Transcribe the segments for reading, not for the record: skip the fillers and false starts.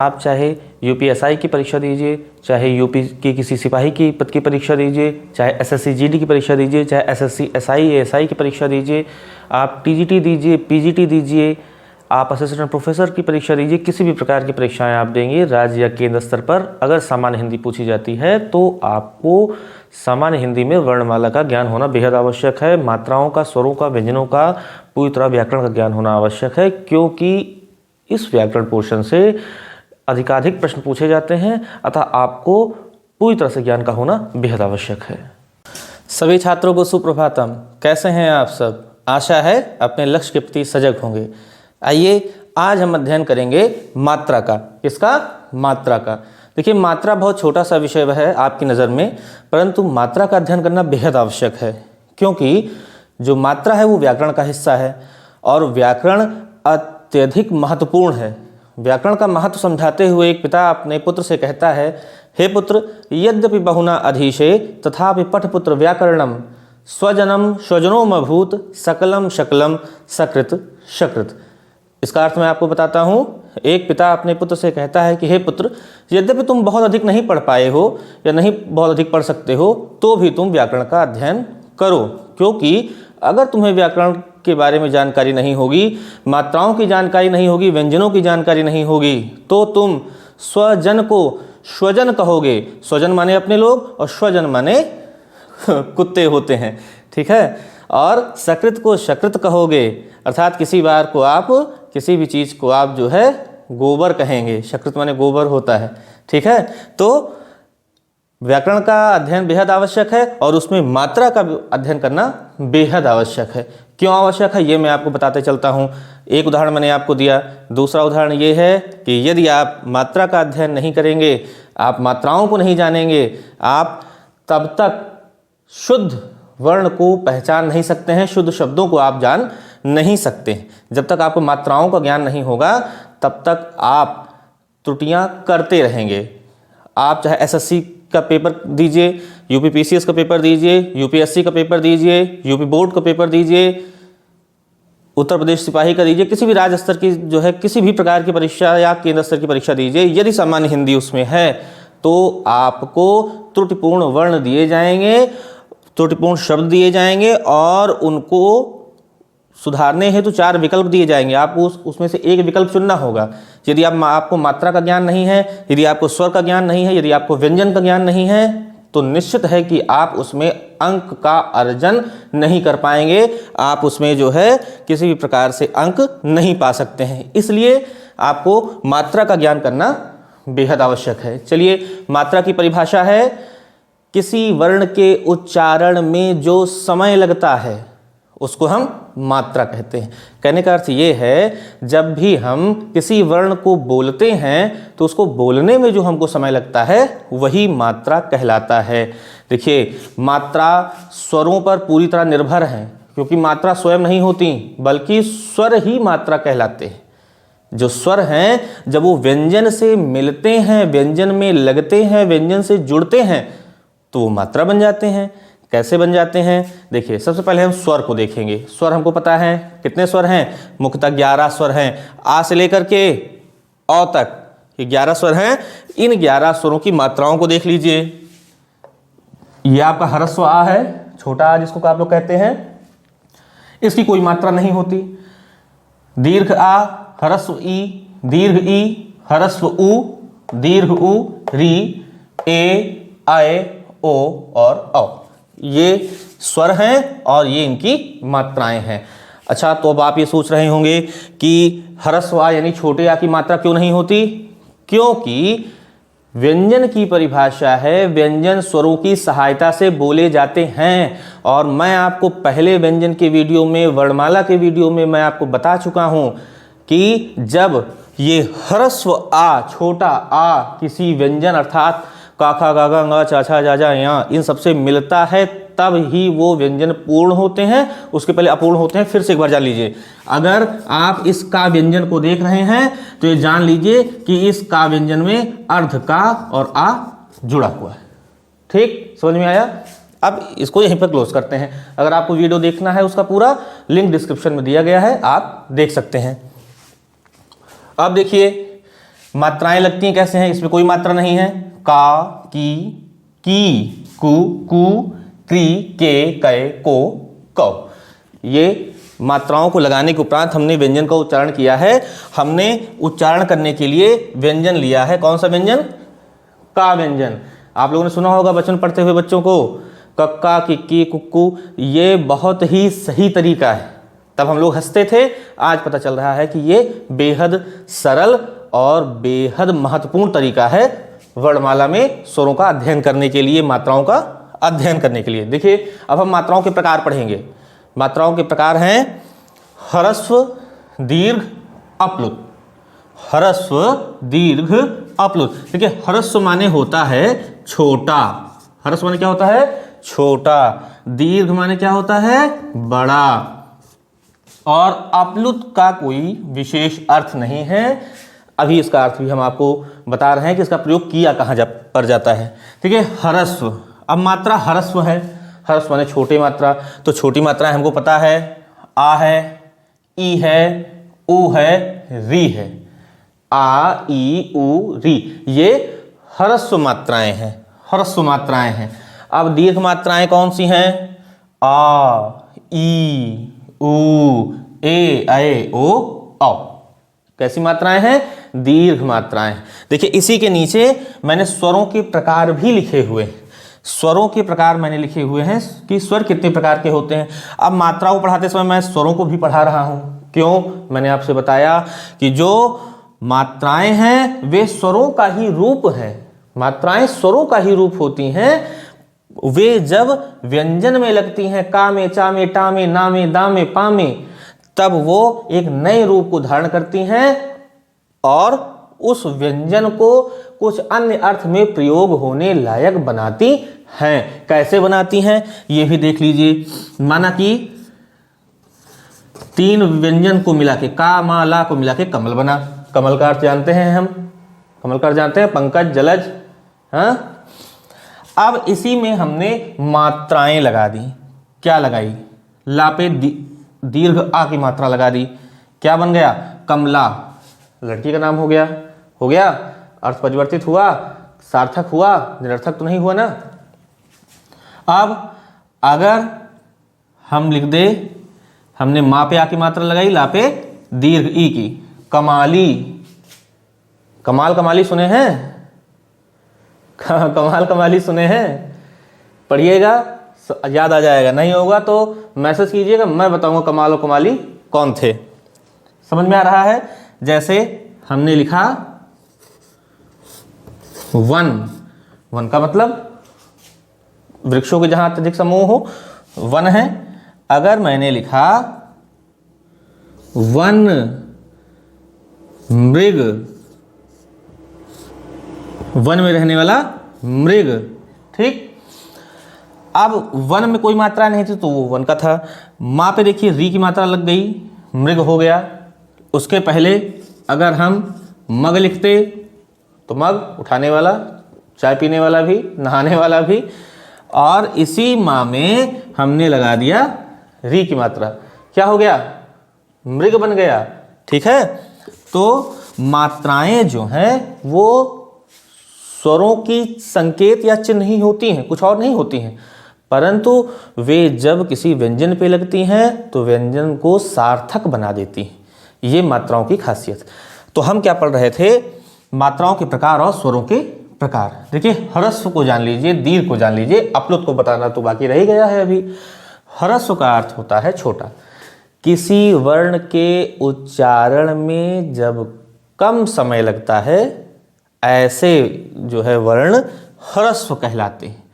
आप चाहे यूपीएसआई की परीक्षा दीजिए, चाहे यूपी की किसी सिपाही की पद की परीक्षा दीजिए, चाहे एसएससी जीडी की परीक्षा दीजिए, चाहे एसएससी एसआई एएसआई की परीक्षा दीजिए, आप टीजीटी दीजिए, पीजीटी दीजिए, आप असिस्टेंट प्रोफेसर की परीक्षा दीजिए, किसी भी प्रकार की परीक्षाएं आप देंगे राज्य या केंद्र स्तर पर, अगर सामान्य हिंदी पूछी जाती है तो आपको सामान्य हिंदी में वर्णमाला का ज्ञान होना बेहद आवश्यक है। मात्राओं का, स्वरों का, व्यंजनों का, पूरी तरह व्याकरण का ज्ञान होना आवश्यक है, क्योंकि इस व्याकरण पोर्शन से अधिकाधिक प्रश्न पूछे जाते हैं, अतः आपको पूरी तरह से ज्ञान का होना बेहद आवश्यक है। सभी छात्रों को सुप्रभातम। कैसे हैं आप सब? आशा है अपने लक्ष्य के प्रति सजग होंगे। आइए आज हम अध्ययन करेंगे मात्रा का। किसका? मात्रा का। देखिए, मात्रा बहुत छोटा सा विषय है आपकी नज़र में, परंतु मात्रा का अध्ययन करना बेहद आवश्यक है, क्योंकि जो मात्रा है वो व्याकरण का हिस्सा है और व्याकरण अत्यधिक महत्वपूर्ण है। व्याकरण का महत्व समझाते हुए एक पिता अपने पुत्र से कहता है, हे पुत्र, यद्यपि बहुना अधीशे तथापि पठपुत्र व्याकरणम स्वजनम स्वजनोमभूत सकलम शकलम सकृत शकृत। इसका अर्थ मैं आपको बताता हूँ। एक पिता अपने पुत्र से कहता है कि हे पुत्र, यद्यपि तुम बहुत अधिक नहीं पढ़ पाए हो या नहीं बहुत अधिक पढ़ सकते हो, तो भी तुम व्याकरण का अध्ययन करो, क्योंकि अगर तुम्हें व्याकरण के बारे में जानकारी नहीं होगी, मात्राओं की जानकारी नहीं होगी, व्यंजनों की जानकारी नहीं होगी, तो तुम स्वजन को स्वजन कहोगे। स्वजन माने अपने लोग और स्वजन माने कुत्ते होते हैं, ठीक है। और सकृत को शकृत कहोगे, अर्थात किसी बार को आप, किसी भी चीज़ को आप जो है गोबर कहेंगे। शकृत माने गोबर होता है, ठीक है। तो व्याकरण का अध्ययन बेहद आवश्यक है और उसमें मात्रा का अध्ययन करना बेहद आवश्यक है। क्यों आवश्यक है ये मैं आपको बताते चलता हूँ। एक उदाहरण मैंने आपको दिया, दूसरा उदाहरण ये है कि यदि आप मात्रा का अध्ययन नहीं करेंगे, आप मात्राओं को नहीं जानेंगे, आप तब तक शुद्ध वर्ण को पहचान नहीं सकते हैं, शुद्ध शब्दों को आप जान नहीं सकते। जब तक आपको मात्राओं का ज्ञान नहीं होगा तब तक आप त्रुटियां करते रहेंगे। आप चाहे एसएससी का पेपर दीजिए, यूपी पीसीएस का पेपर दीजिए, यूपीएससी का पेपर दीजिए, यूपी बोर्ड का पेपर दीजिए, उत्तर प्रदेश सिपाही का दीजिए, किसी भी राज्य स्तर की जो है किसी भी प्रकार की परीक्षा या केंद्र स्तर की परीक्षा दीजिए, यदि सामान्य हिंदी उसमें है तो आपको त्रुटिपूर्ण वर्ण दिए जाएंगे, त्रुटिपूर्ण शब्द दिए जाएंगे और उनको सुधारने हेतु 4 विकल्प दिए जाएंगे। आपको उसमें से एक विकल्प चुनना होगा। यदि आपको मात्रा का ज्ञान नहीं है, यदि आपको स्वर का ज्ञान नहीं है, यदि आपको व्यंजन का ज्ञान नहीं है, तो निश्चित है कि आप उसमें अंक का अर्जन नहीं कर पाएंगे। आप उसमें जो है किसी भी प्रकार से अंक नहीं पा सकते हैं। इसलिए आपको मात्रा का ज्ञान करना बेहद आवश्यक है। चलिए, मात्रा की परिभाषा है, किसी वर्ण के उच्चारण में जो समय लगता है उसको हम मात्रा कहते हैं। कहने का अर्थ ये है, जब भी हम किसी वर्ण को बोलते हैं तो उसको बोलने में जो हमको समय लगता है वही मात्रा कहलाता है। देखिए, मात्रा स्वरों पर पूरी तरह निर्भर है, क्योंकि मात्रा स्वयं नहीं होती बल्कि स्वर ही मात्रा कहलाते हैं। जो स्वर हैं जब वो व्यंजन से मिलते हैं, व्यंजन में लगते हैं, व्यंजन से जुड़ते हैं, तो वो मात्रा बन जाते हैं। कैसे बन जाते हैं? देखिए, सबसे पहले हम स्वर को देखेंगे। स्वर हमको पता है कितने स्वर हैं, मुख्यतः 11 स्वर हैं। आ से लेकर के औ तक ये 11 स्वर हैं। इन 11 स्वरों की मात्राओं को देख लीजिए। ये आपका ह्रस्व आ है, छोटा आ जिसको आप लोग कहते हैं, इसकी कोई मात्रा नहीं होती। दीर्घ आ, ह्रस्व ई, दीर्घ ई, ह्रस्व उ, दीर्घ उ, री, ए, आए, ओ और औ, ये स्वर हैं और ये इनकी मात्राएं हैं। अच्छा, तो अब आप ये सोच रहे होंगे कि ह्रस्व आ यानी छोटे आ की मात्रा क्यों नहीं होती? क्योंकि व्यंजन की परिभाषा है, व्यंजन स्वरों की सहायता से बोले जाते हैं। और मैं आपको पहले व्यंजन के वीडियो में, वर्णमाला के वीडियो में मैं आपको बता चुका हूं कि जब ये ह्रस्व आ, छोटा आ किसी व्यंजन अर्थात काखा, गागा, गा, चाचा, जाजा, यहाँ इन सबसे मिलता है, तब ही वो व्यंजन पूर्ण होते हैं। उसके पहले अपूर्ण होते हैं। फिर से एक बार जान लीजिए, अगर आप इस का व्यंजन को देख रहे हैं तो ये जान लीजिए कि इस का व्यंजन में अर्ध का और आ जुड़ा हुआ है। ठीक, समझ में आया? अब इसको यहीं पर क्लोज करते हैं। अगर आपको वीडियो देखना है उसका पूरा लिंक डिस्क्रिप्शन में दिया गया है, आप देख सकते हैं। अब देखिए, मात्राएं लगती हैं कैसे हैं, इसमें कोई मात्रा नहीं है। का, की, कु, क्री, के, कै, को, कौ। ये मात्राओं को लगाने के उपरांत हमने व्यंजन का उच्चारण किया है। हमने उच्चारण करने के लिए व्यंजन लिया है। कौन सा व्यंजन? का व्यंजन। आप लोगों ने सुना होगा बचपन पढ़ते हुए बच्चों को, कक्का, किक्की, कुक्कू। ये बहुत ही सही तरीका है। तब हम लोग हंसते थे, आज पता चल रहा है कि ये बेहद सरल और बेहद महत्वपूर्ण तरीका है वर्णमाला में स्वरों का अध्ययन करने के लिए, मात्राओं का अध्ययन करने के लिए। देखिए, अब हम मात्राओं के प्रकार पढ़ेंगे। मात्राओं के प्रकार हैं ह्रस्व, दीर्घ, अपलुत। ह्रस्व, दीर्घ, अपलुत। देखिए, ह्रस्व माने होता है छोटा। ह्रस्व माने क्या होता है? छोटा। दीर्घ माने क्या होता है? बड़ा। और अपलुत का कोई विशेष अर्थ नहीं है। अभी इसका अर्थ भी हम आपको बता रहे हैं कि इसका प्रयोग किया कहाँ पर जाता है। ठीक है, ह्रस्व। अब मात्रा ह्रस्व है। ह्रस्व माने छोटी मात्रा। तो छोटी मात्रा हमको पता है, आ है, ई है, उ है, री है। आ, ई, उ, री, ये ह्रस्व मात्राएं हैं। ह्रस्व मात्राएं हैं। अब दीर्घ मात्राएं कौन सी हैं? आ, ई, उ, ए, ऐ, ओ, औ। कैसी मात्राएं हैं? दीर्घ मात्राएं। देखिए, इसी के नीचे मैंने स्वरों के प्रकार भी लिखे हुए हैं। स्वरों के प्रकार मैंने लिखे हुए हैं कि स्वर कितने प्रकार के होते हैं। अब मात्राओं को पढ़ाते समय मैं स्वरों को भी पढ़ा रहा हूं। क्यों? मैंने आपसे बताया कि जो मात्राएं हैं वे स्वरों का ही रूप है। मात्राएं स्वरों का ही रूप होती हैं। वे जब व्यंजन में लगती हैं, का में, चा में, टा में, ना में, दा में, पा में, तब वो एक नए रूप को धारण करती हैं और उस व्यंजन को कुछ अन्य अर्थ में प्रयोग होने लायक बनाती हैं। कैसे बनाती हैं ये भी देख लीजिए। माना कि तीन व्यंजन को मिला के, का, मा, ला को मिला के कमल बना। कमल का अर्थ जानते हैं हम? कमल का अर्थ जानते हैं? पंकज, जलज। हाँ, अब इसी में हमने मात्राएं लगा दी। क्या लगाई? ला पे दीर्घ आ की मात्रा लगा दी। क्या बन गया? कमला। लड़की का नाम हो गया। हो गया? अर्थ परिवर्तित हुआ, सार्थक हुआ, निरर्थक तो नहीं हुआ ना। अब अगर हम लिख दे, हमने मा पे आ की मात्रा लगाई, ला पे दीर्घ ई की, कमाली। कमाल कमाली सुने हैं? कमाल कमाली सुने हैं? पढ़िएगा, याद आ जाएगा। नहीं होगा तो मैसेज कीजिएगा, मैं बताऊंगा कमाल और कमाली कौन थे। समझ में आ रहा है? जैसे हमने लिखा वन। वन का मतलब वृक्षों के जहां अत्यधिक समूह हो, वन है। अगर मैंने लिखा वन मृग, वन में रहने वाला मृग। ठीक, अब वन में कोई मात्रा नहीं थी तो वो वन का था। माँ पे देखिए री की मात्रा लग गई, मृग हो गया। उसके पहले अगर हम मग लिखते तो मग उठाने वाला, चाय पीने वाला भी, नहाने वाला भी। और इसी माँ में हमने लगा दिया री की मात्रा, क्या हो गया? मृग बन गया। ठीक है, तो मात्राएं जो हैं वो स्वरों की संकेत या चिन्ह ही होती हैं, कुछ और नहीं होती हैं। परंतु वे जब किसी व्यंजन पे लगती हैं तो व्यंजन को सार्थक बना देती हैं। ये मात्राओं की खासियत। तो हम क्या पढ़ रहे थे? मात्राओं के प्रकार और स्वरों के प्रकार। देखिए, ह्रस्व को जान लीजिए, दीर्घ को जान लीजिए, अपलुत को बताना तो बाकी रह गया है अभी। ह्रस्व का अर्थ होता है छोटा। किसी वर्ण के उच्चारण में जब कम समय लगता है, ऐसे जो है वर्ण ह्रस्व कहलाते हैं।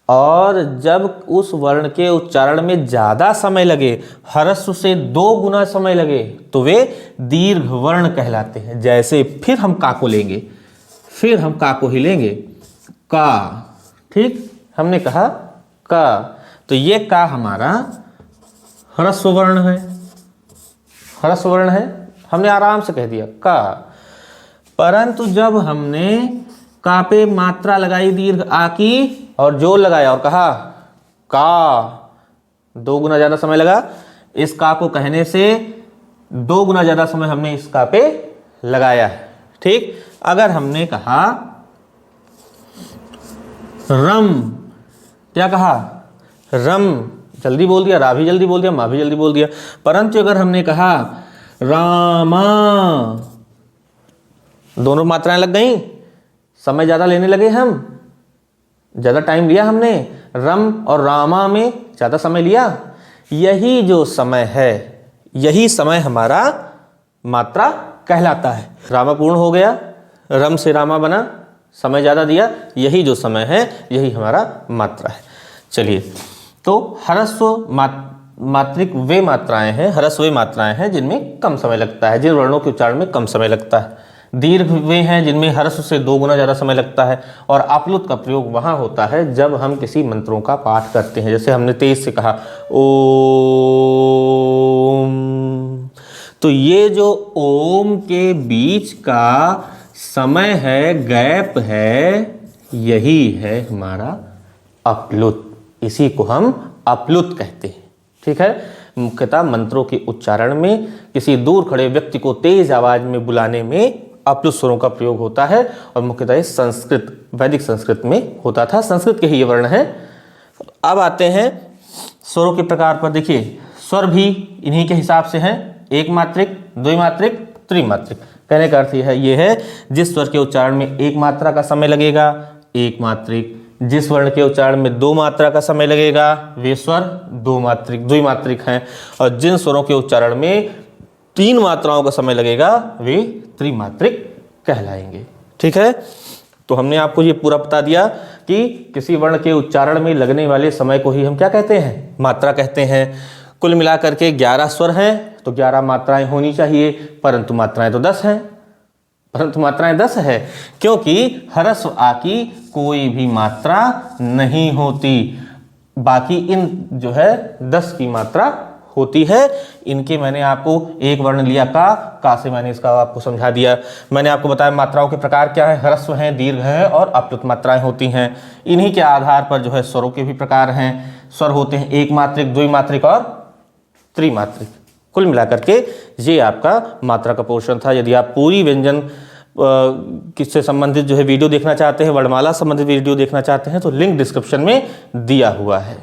और जब उस वर्ण के उच्चारण में ज़्यादा समय लगे, ह्रस्व से 2 गुना समय लगे, तो वे दीर्घ वर्ण कहलाते हैं। जैसे फिर हम का को लेंगे, फिर हम का को ही लेंगे, का। ठीक, हमने कहा का, तो ये का हमारा ह्रस्व वर्ण है। ह्रस्व वर्ण है, हमने आराम से कह दिया का। परंतु जब हमने का पे मात्रा लगाई दीर्घ आ की और जोर लगाया और कहा का, 2 गुना ज़्यादा समय लगा। इस का को कहने से 2 गुना ज़्यादा समय हमने इस का पे लगाया है। ठीक, अगर हमने कहा रम, क्या कहा? रम, जल्दी बोल दिया, रा भी जल्दी बोल दिया, मा भी जल्दी बोल दिया। परंतु अगर हमने कहा रामा, दोनों मात्राएं लग गई, समय ज्यादा लेने लगे, हम ज्यादा टाइम लिया हमने, रम और रामा में ज्यादा समय लिया। यही जो समय है, यही समय हमारा मात्रा कहलाता है। रामा पूर्ण हो गया, रम से रामा बना, समय ज्यादा दिया, यही जो समय है यही हमारा मात्रा है। चलिए, तो ह्रस्व मात्रिक वे मात्राएं हैं, ह्रस्व वे मात्राएं हैं जिनमें कम समय लगता है, जिन वर्णों के उच्चारण में कम समय लगता है। दीर्घ वे हैं जिनमें ह्रस्व से 2 गुना ज़्यादा समय लगता है। और आप्लुत का प्रयोग वहाँ होता है जब हम किसी मंत्रों का पाठ करते हैं, जैसे हमने तेज से कहा ओम, तो ये जो ओम के बीच का समय है, गैप है, यही है हमारा अपलुत। इसी को हम अपलुत कहते हैं। ठीक है, मुख्यतः मंत्रों के उच्चारण में किसी दूर खड़े व्यक्ति को तेज आवाज में बुलाने में अपलुत स्वरों का प्रयोग होता है। और मुख्यतः संस्कृत, वैदिक संस्कृत में होता था, संस्कृत के ही ये वर्ण हैं। अब आते हैं स्वरों के प्रकार पर। देखिए, स्वर भी इन्हीं के हिसाब से हैं, एक मात्रिक, द्विमात्रिक, त्रिमात्रिक। कहने का अर्थ ये है जिस स्वर के उच्चारण में 1 मात्रा का समय लगेगा, एक मात्रिक। जिस वर्ण के उच्चारण में 2 मात्रा का समय लगेगा, वे स्वर द्विमात्रिक हैं। और जिन स्वरों के उच्चारण में 3 मात्राओं का समय लगेगा, वे त्रिमात्रिक कहलाएंगे। ठीक है, तो हमने आपको ये पूरा बता दिया कि किसी वर्ण के उच्चारण में लगने वाले समय को ही हम क्या कहते हैं? मात्रा कहते हैं। कुल मिलाकर के 11 स्वर हैं, तो 11 मात्राएं होनी चाहिए, परंतु मात्राएं तो 10 हैं। क्योंकि ह्रस्व आ की कोई भी मात्रा नहीं होती, बाकी इन जो है 10 की मात्रा होती है। इनके मैंने आपको एक वर्ण लिया का से मैंने इसका आपको समझा दिया। मैंने आपको बताया मात्राओं के प्रकार क्या है, ह्रस्व हैं, दीर्घ है और अपलुत मात्राएं होती हैं। इन्हीं के आधार पर जो है स्वरों के भी प्रकार हैं। स्वर होते हैं एक मात्रिक, द्विमात्रिक और त्रिमात्रिक। कुल मिलाकर के ये आपका मात्रा का पोर्शन था। यदि आप पूरी व्यंजन किससे संबंधित जो है वीडियो देखना चाहते हैं, वर्णमाला संबंधित वीडियो देखना चाहते हैं, तो लिंक डिस्क्रिप्शन में दिया हुआ है।